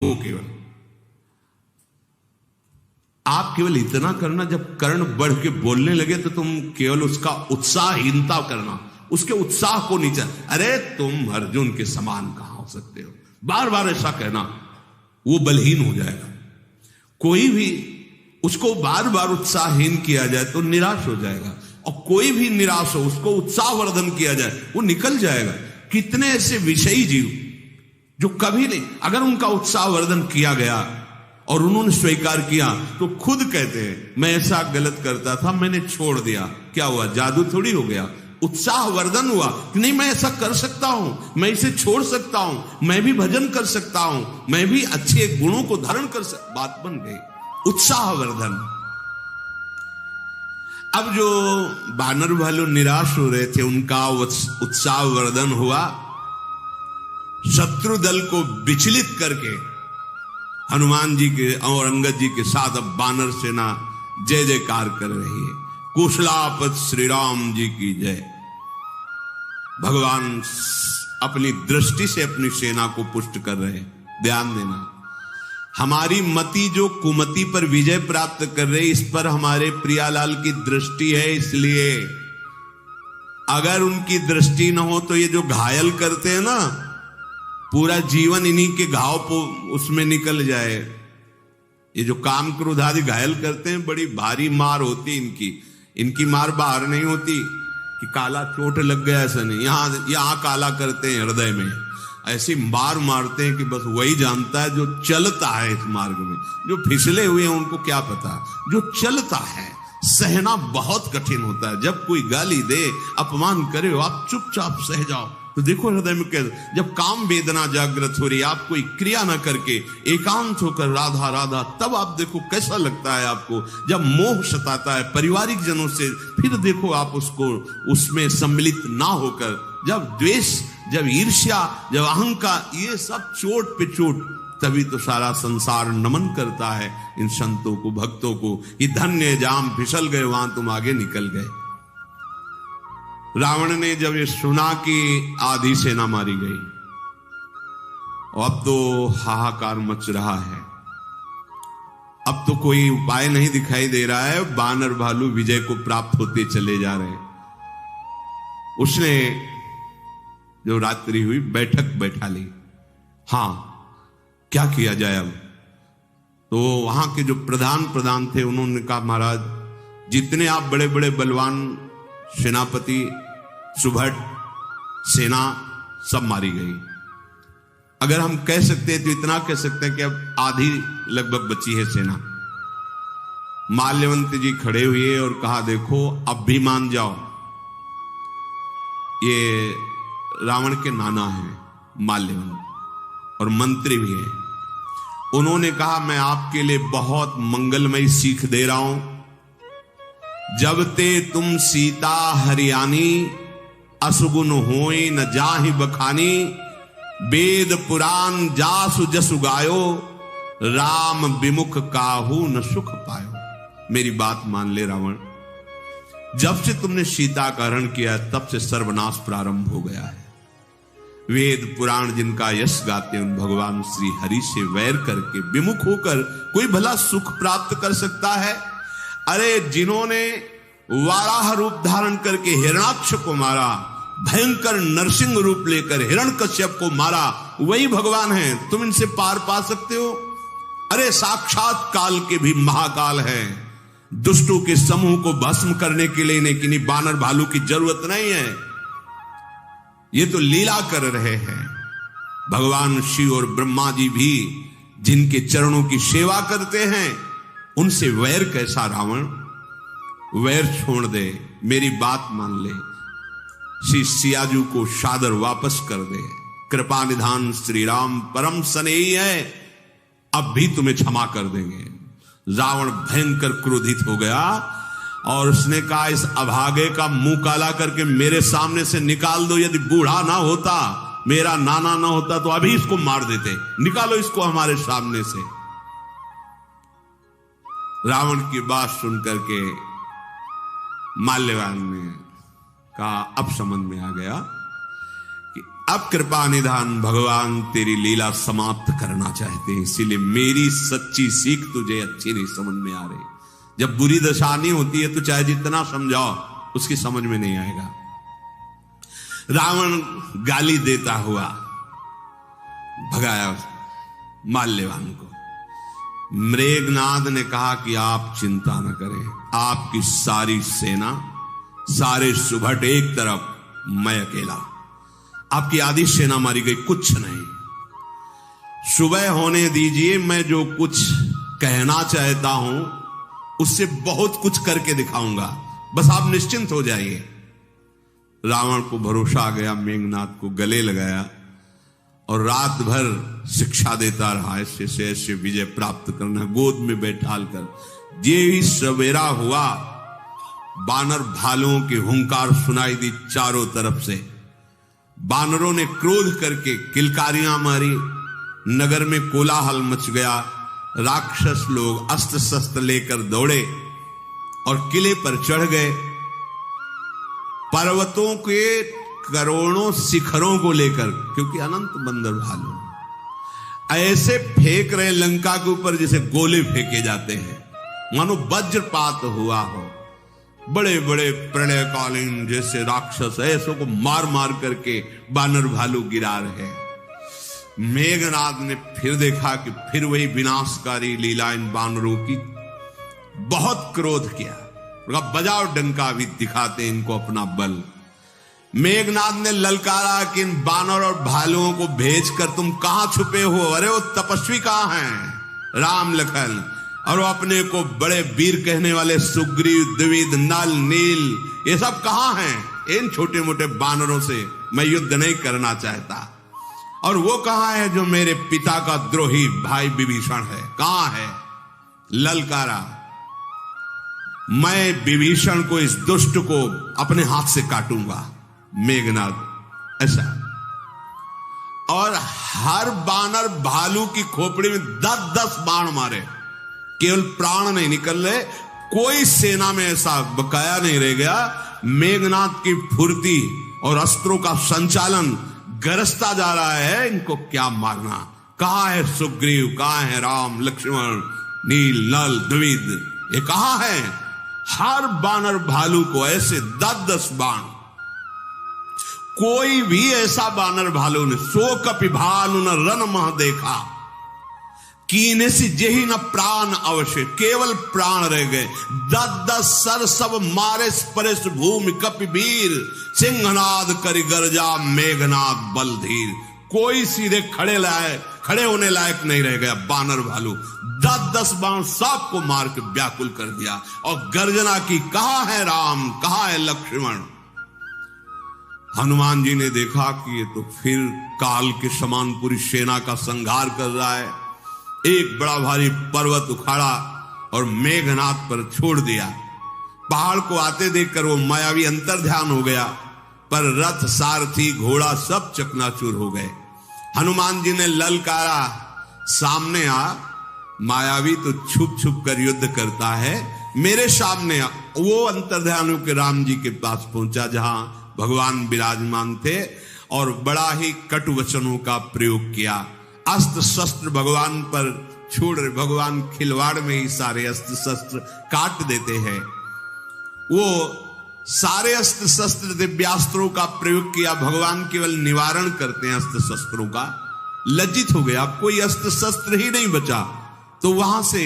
वो केवल आप केवल इतना करना, जब कर्ण बढ़ के बोलने लगे तो तुम केवल उसका उत्साहहीनता करना, उसके उत्साह को नीचे। अरे तुम अर्जुन के समान कहां हो सकते हो, बार बार ऐसा कहना, वो बलहीन हो जाएगा। कोई भी उसको बार बार उत्साहहीन किया जाए तो निराश हो जाएगा, और कोई भी निराश हो उसको उत्साहवर्धन किया जाए वो निकल जाएगा। कितने ऐसे विषयी जीव जो कभी नहीं, अगर उनका उत्साहवर्धन किया गया और उन्होंने स्वीकार किया तो खुद कहते हैं मैं ऐसा गलत करता था, मैंने छोड़ दिया, क्या हुआ, जादू थोड़ी हो गया, उत्साहवर्धन हुआ कि नहीं मैं ऐसा कर सकता हूं, मैं इसे छोड़ सकता हूं, मैं भी भजन कर सकता हूं, मैं भी अच्छे गुणों को धारण कर सकता, बात बन गई, उत्साहवर्धन। अब जो बानर भालू निराश हो रहे थे उनका उत्साहवर्धन हुआ, शत्रु दल को विचलित करके हनुमान जी के और अंगद जी के साथ अब बानर सेना जय जयकार कर रही है। कुशलापत श्री राम जी की जय। भगवान अपनी दृष्टि से अपनी सेना को पुष्ट कर रहे हैं। ध्यान देना, हमारी मति जो कुमति पर विजय प्राप्त कर रही, इस पर हमारे प्रियालाल की दृष्टि है। इसलिए अगर उनकी दृष्टि न हो तो ये जो घायल करते हैं ना, पूरा जीवन इन्हीं के घाव उसमें निकल जाए। ये जो काम क्रोध आदि घायल करते हैं, बड़ी भारी मार होती इनकी। इनकी मार बाहर नहीं होती कि काला चोट लग गया, ऐसा नहीं, यहां काला करते हैं हृदय में, ऐसी मार मारते हैं कि बस वही जानता है जो चलता है इस मार्ग में। जो फिसले हुए हैं उनको क्या पता, जो चलता है सहना बहुत कठिन होता है। जब कोई गाली दे, अपमान करे, आप चुपचाप सह जाओ तो देखो हृदय में कैसे, जब काम वेदना जागृत हो रही, आप कोई क्रिया ना करके एकांत होकर राधा राधा, तब आप देखो कैसा लगता है आपको। जब मोह सताता है परिवारिक जनों से, फिर देखो आप उसको उसमें सम्मिलित ना होकर, जब द्वेष, जब ईर्ष्या, जब अहंकार, ये सब चोट पे चोट, तभी तो सारा संसार नमन करता है इन संतों को, भक्तों को, कि धन्य जाम फिसल गए, वहां तुम आगे निकल गए। रावण ने जब ये सुना कि आधी सेना मारी गई, और अब तो हाहाकार मच रहा है, अब तो कोई उपाय नहीं दिखाई दे रहा है, बानर भालू विजय को प्राप्त होते चले जा रहे हैं। उसने जो रात्रि हुई बैठक बैठा ली, हां क्या किया जाए अब। तो वहां के जो प्रधान थे उन्होंने कहा महाराज, जितने आप बड़े बड़े बलवान सेनापति, सुभट, सेना सब मारी गई। अगर हम कह सकते हैं तो इतना कह सकते हैं कि अब आधी लगभग बची है सेना। माल्यवंत जी खड़े हुए और कहा देखो अब भी मान जाओ। ये रावण के नाना हैं माल्यवंत, और मंत्री भी हैं। उन्होंने कहा मैं आपके लिए बहुत मंगलमयी सीख दे रहा हूं। जब ते तुम सीता हरियाणी, असुगुन होई न जाहि बखानी, वेद पुराण जासु जसु गायो, राम विमुख काहू न सुख पायो। मेरी बात मान ले रावण, जब से तुमने सीता का हरण किया तब से सर्वनाश प्रारंभ हो गया है। वेद पुराण जिनका यश गाते उन भगवान श्री हरि से वैर करके, विमुख होकर कोई भला सुख प्राप्त कर सकता है? अरे जिन्होंने वाराह रूप धारण करके हिरणाक्ष को मारा, भयंकर नरसिंह रूप लेकर हिरण्यकश्यप को मारा, वही भगवान हैं। तुम इनसे पार पा सकते हो? अरे साक्षात काल के भी महाकाल है। दुष्टों के समूह को भस्म करने के लिए इन्हें किन्हीं बानर भालू की जरूरत नहीं है। ये तो लीला कर रहे हैं। भगवान शिव और ब्रह्मा जी भी जिनके चरणों की सेवा करते हैं, उनसे वैर कैसा रावण? वैर छोड़ दे, मेरी बात मान ले, श्री सियाजू को सादर वापस कर दे। कृपा निधान श्री राम परम स्नेही है, अब भी तुम्हें क्षमा कर देंगे। रावण भयंकर क्रोधित हो गया और उसने कहा इस अभागे का मुंह काला करके मेरे सामने से निकाल दो। यदि बूढ़ा ना होता, मेरा नाना ना होता तो अभी इसको मार देते। निकालो इसको हमारे सामने से। रावण की बात सुनकर के माल्यवान ने कहा अब समझ में आ गया कि अब कृपा निधान भगवान तेरी लीला समाप्त करना चाहते हैं, इसीलिए मेरी सच्ची सीख तुझे अच्छी नहीं समझ में आ रही। जब बुरी दशा नहीं होती है तो चाहे जितना समझाओ उसकी समझ में नहीं आएगा। रावण गाली देता हुआ भगाया माल्यवान को। मेघनाद ने कहा कि आप चिंता न करें, आपकी सारी सेना, सारे सुभट एक तरफ, मैं अकेला, आपकी आधी सेना मारी गई, कुछ नहीं। सुबह होने दीजिए, मैं जो कुछ कहना चाहता हूं उससे बहुत कुछ करके दिखाऊंगा, बस आप निश्चिंत हो जाइए। रावण को भरोसा आ गया, मेघनाद को गले लगाया और रात भर शिक्षा देता रहा, ऐसे से ऐसे विजय प्राप्त करना, गोद में बैठाल कर। ये ही सवेरा हुआ, बानर भालुओं की हुंकार सुनाई दी चारों तरफ से। बानरों ने क्रोध करके किलकारियां मारी, नगर में कोलाहल मच गया। राक्षस लोग अस्त्र शस्त्र लेकर दौड़े और किले पर चढ़ गए। पर्वतों के करोड़ों शिखरों को लेकर, क्योंकि अनंत बंदर भालू ऐसे फेंक रहे लंका के ऊपर जैसे गोले फेंके जाते हैं, मानो वज्रपात हुआ हो। बड़े बड़े प्रलयकालीन जैसे राक्षस ऐसों को मार मार करके बानर भालू गिरा रहे। मेघनाद ने फिर देखा कि फिर वही विनाशकारी लीला इन बानरों की। बहुत क्रोध किया, बजाओ डंका, भी दिखाते इनको अपना बल। मेघनाद ने ललकारा कि इन बानर और भालुओं को भेजकर तुम कहां छुपे हो? अरे वो तपस्वी कहां हैं? राम लखन और वो अपने को बड़े वीर कहने वाले सुग्रीव, द्विविद, नल, नील, ये सब कहां हैं? इन छोटे मोटे बानरों से मैं युद्ध नहीं करना चाहता। और वो कहां है जो मेरे पिता का द्रोही भाई विभीषण है? कहां है? ललकारा, मैं विभीषण को, इस दुष्ट को अपने हाथ से काटूंगा। मेघनाद ऐसा, और हर बानर भालू की खोपड़ी में 10-10 बाण मारे, केवल प्राण नहीं निकल रहे। कोई सेना में ऐसा बकाया नहीं रह गया। मेघनाद की फुर्ती और अस्त्रों का संचालन गरजता जा रहा है, इनको क्या मारना। कहां है सुग्रीव, कहां है राम, लक्ष्मण, नील, नल, द्विविद, ये कहां है? हर बानर भालू को ऐसे 10-10 बाण। कोई भी ऐसा बानर भालू ने सो कपि भालू न रन मह देखा, कीने से जेही न प्राण अवश्य, केवल प्राण रह गए। 10-10 सर सब मारे परस भूमि कपि वीर, सिंहनाद करि गर्जा मेघनाद बल धीर। कोई सीधे खड़े होने लायक नहीं रह गया। बानर भालू 10-10 बाण सबको मार के व्याकुल कर दिया और गर्जना की, कहां है राम, कहां है लक्ष्मण? हनुमान जी ने देखा कि ये तो फिर काल के समान पूरी सेना का संहार कर रहा है। एक बड़ा भारी पर्वत उखाड़ा और मेघनाद पर छोड़ दिया। पहाड़ को आते देखकर वो मायावी अंतर्ध्यान हो गया, पर रथ, सारथी, घोड़ा सब चकनाचूर हो गए। हनुमान जी ने ललकारा, सामने आ। मायावी तो छुप छुप कर युद्ध करता है, मेरे सामने आ। वो अंतर्ध्यान के राम जी के पास पहुंचा जहां भगवान विराजमान थे और बड़ा ही कटु वचनों का प्रयोग किया। अस्त्र शस्त्र भगवान पर छोड़ रहे, भगवान खिलवाड़ में ही सारे अस्त्र शस्त्र काट देते हैं। वो सारे अस्त्र शस्त्र दिव्यास्त्रों का प्रयोग किया, भगवान केवल निवारण करते हैं अस्त्र शस्त्रों का। लज्जित हो गया, अब कोई अस्त्र शस्त्र ही नहीं बचा, तो वहां से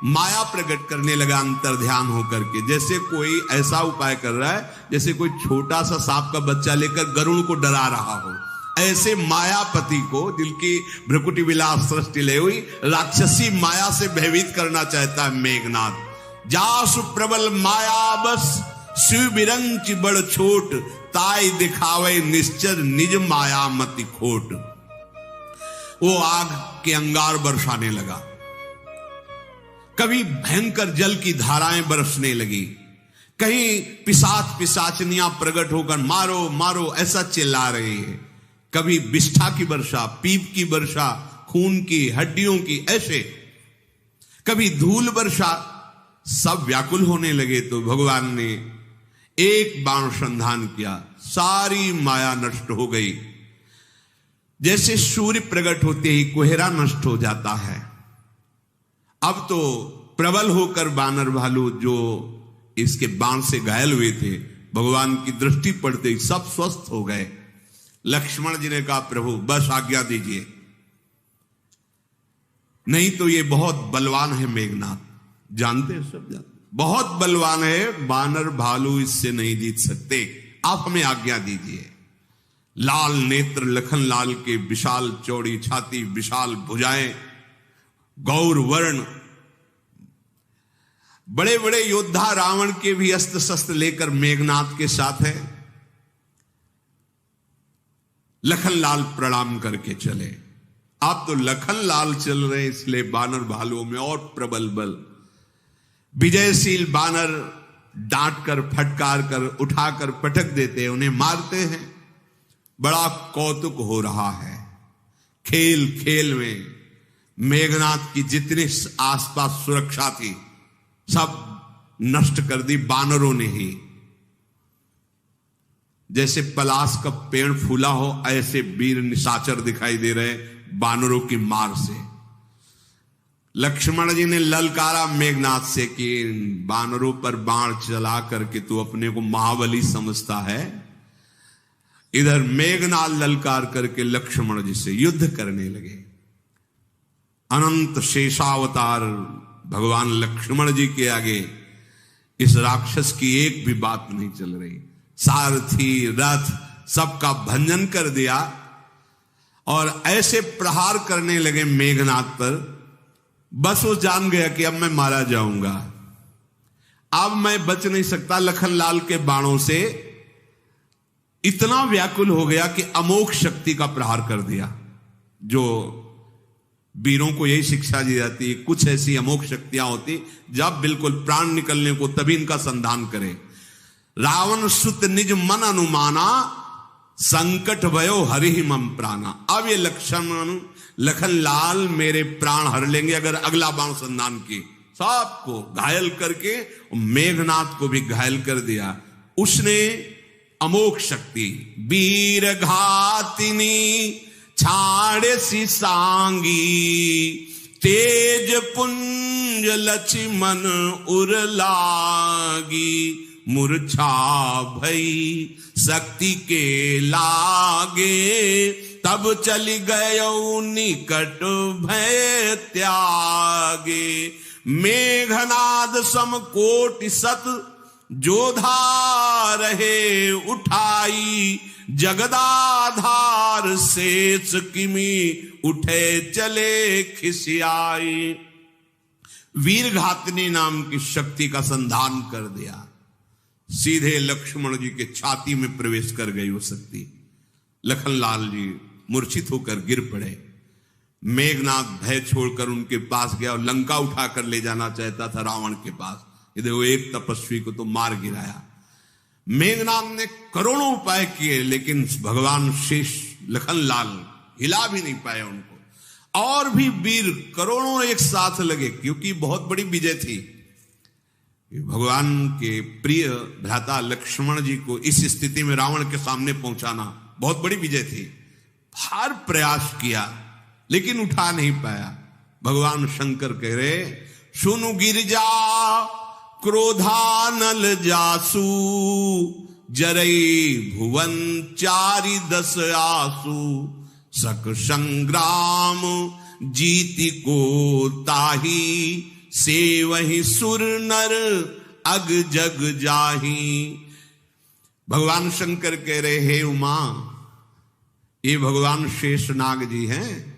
माया प्रकट करने लगा अंतर्ध्यान होकर के, जैसे कोई ऐसा उपाय कर रहा है जैसे कोई छोटा सा सांप का बच्चा लेकर गरुड़ को डरा रहा हो। ऐसे मायापति को, दिल की भ्रकुटी विलास सृष्टि ले हुई राक्षसी माया से भयभीत करना चाहता है मेघनाद। जासु प्रबल माया बस, शिव बिरंच बड़ छोट, ताई दिखावे निश्चर निज माया मति खोट। वो आग के अंगार बरसाने लगा, कभी भयंकर जल की धाराएं बरसने लगी, कहीं पिशाच पिशाचनियां प्रकट होकर मारो मारो ऐसा चिल्ला रही है। कभी विष्ठा की वर्षा, पीप की वर्षा, खून की, हड्डियों की, ऐसे कभी धूल वर्षा। सब व्याकुल होने लगे तो भगवान ने एक बाण संधान किया, सारी माया नष्ट हो गई। जैसे सूर्य प्रकट होते ही कोहरा नष्ट हो जाता है, अब तो प्रबल होकर बानर भालू जो इसके बाण से घायल हुए थे, भगवान की दृष्टि पड़ते ही सब स्वस्थ हो गए। लक्ष्मण जी ने कहा प्रभु बस आज्ञा दीजिए, नहीं तो ये बहुत बलवान है मेघनाथ, जानते हैं सब जानते, बहुत बलवान है, बानर भालू इससे नहीं जीत सकते, आप हमें आज्ञा दीजिए। लाल नेत्र लखन लाल के, विशाल चौड़ी छाती, विशाल भुजाएं, गौर वर्ण, बड़े बड़े योद्धा रावण के भी अस्त्र शस्त्र लेकर मेघनाथ के साथ है। लखन लाल प्रणाम करके चले। आप तो लखन लाल चल रहे, इसलिए बानर भालुओं में और प्रबल बल। विजयशील बानर डांट कर, फटकार कर, उठाकर पटक देते हैं, उन्हें मारते हैं। बड़ा कौतुक हो रहा है। खेल खेल में मेघनाथ की जितनी आसपास सुरक्षा थी सब नष्ट कर दी बानरों ने ही। जैसे पलाश का पेड़ फूला हो, ऐसे वीर निशाचर दिखाई दे रहे बानरों की मार से। लक्ष्मण जी ने ललकारा मेघनाथ से कि बानरों पर बाण चला करके तू अपने को महाबली समझता है। इधर मेघनाथ ललकार करके लक्ष्मण जी से युद्ध करने लगे। अनंत शेषावतार भगवान लक्ष्मण जी के आगे इस राक्षस की एक भी बात नहीं चल रही। सारथी रथ सबका भंजन कर दिया और ऐसे प्रहार करने लगे मेघनाथ पर, बस वो जान गया कि अब मैं मारा जाऊंगा, अब मैं बच नहीं सकता। लखनलाल के बाणों से इतना व्याकुल हो गया कि अमोघ शक्ति का प्रहार कर दिया। जो वीरों को यही शिक्षा दी जाती है, कुछ ऐसी अमोघ शक्तियां होती जब बिल्कुल प्राण निकलने को तभी इनका संधान करे। रावण सुत निज मन अनुमाना, संकट भयो हरि मम प्राणा। अब ये लखनलाल मेरे प्राण हर लेंगे अगर अगला बाण संधान की। सबको घायल करके मेघनाथ को भी घायल कर दिया। उसने अमोघ शक्ति, वीर घातिनी छाड़े सी सांगी, तेज पुंज लक्ष्मण उरलागी, मूर्छा भई शक्ति के लागे, तब चली गयो निकट भय त्यागे। मेघनाद सम कोटि सत जोधा रहे उठाई, जगदाधार शेष किमी उठे चले खिसियाई। वीरघातनी नाम की शक्ति का संधान कर दिया। सीधे लक्ष्मण जी के छाती में प्रवेश कर गई वो शक्ति। लखनलाल जी मूर्छित होकर गिर पड़े। मेघनाथ भय छोड़कर उनके पास गया और लंका उठाकर ले जाना चाहता था रावण के पास। इधर वो एक तपस्वी को तो मार गिराया। मेघनाथ ने करोड़ों उपाय किए, लेकिन भगवान शेष लखनलाल हिला भी नहीं पाए उनको। और भी वीर करोड़ों एक साथ लगे, क्योंकि बहुत बड़ी विजय थी। भगवान के प्रिय भ्राता लक्ष्मण जी को इस स्थिति में रावण के सामने पहुंचाना बहुत बड़ी विजय थी। हर प्रयास किया लेकिन उठा नहीं पाया। भगवान शंकर कह रहे, सुनु गिरिजा क्रोधानल जासु, जरई भुवन चारि दस आसु, सक संग्राम जीति को ताही, से वही सुर नर अग जग जाही। भगवान शंकर कह रहे, हे उमा, ये भगवान शेषनाग जी हैं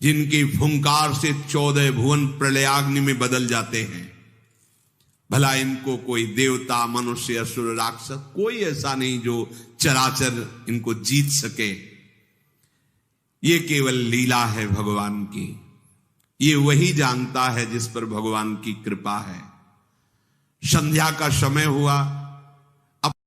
जिनकी फुंकार से 14 भुवन प्रलयाग्नि में बदल जाते हैं। भला इनको कोई देवता, मनुष्य, असुर, राक्षस कोई ऐसा नहीं जो चराचर इनको जीत सके। ये केवल लीला है भगवान की। ये वही जानता है जिस पर भगवान की कृपा है। संध्या का समय हुआ।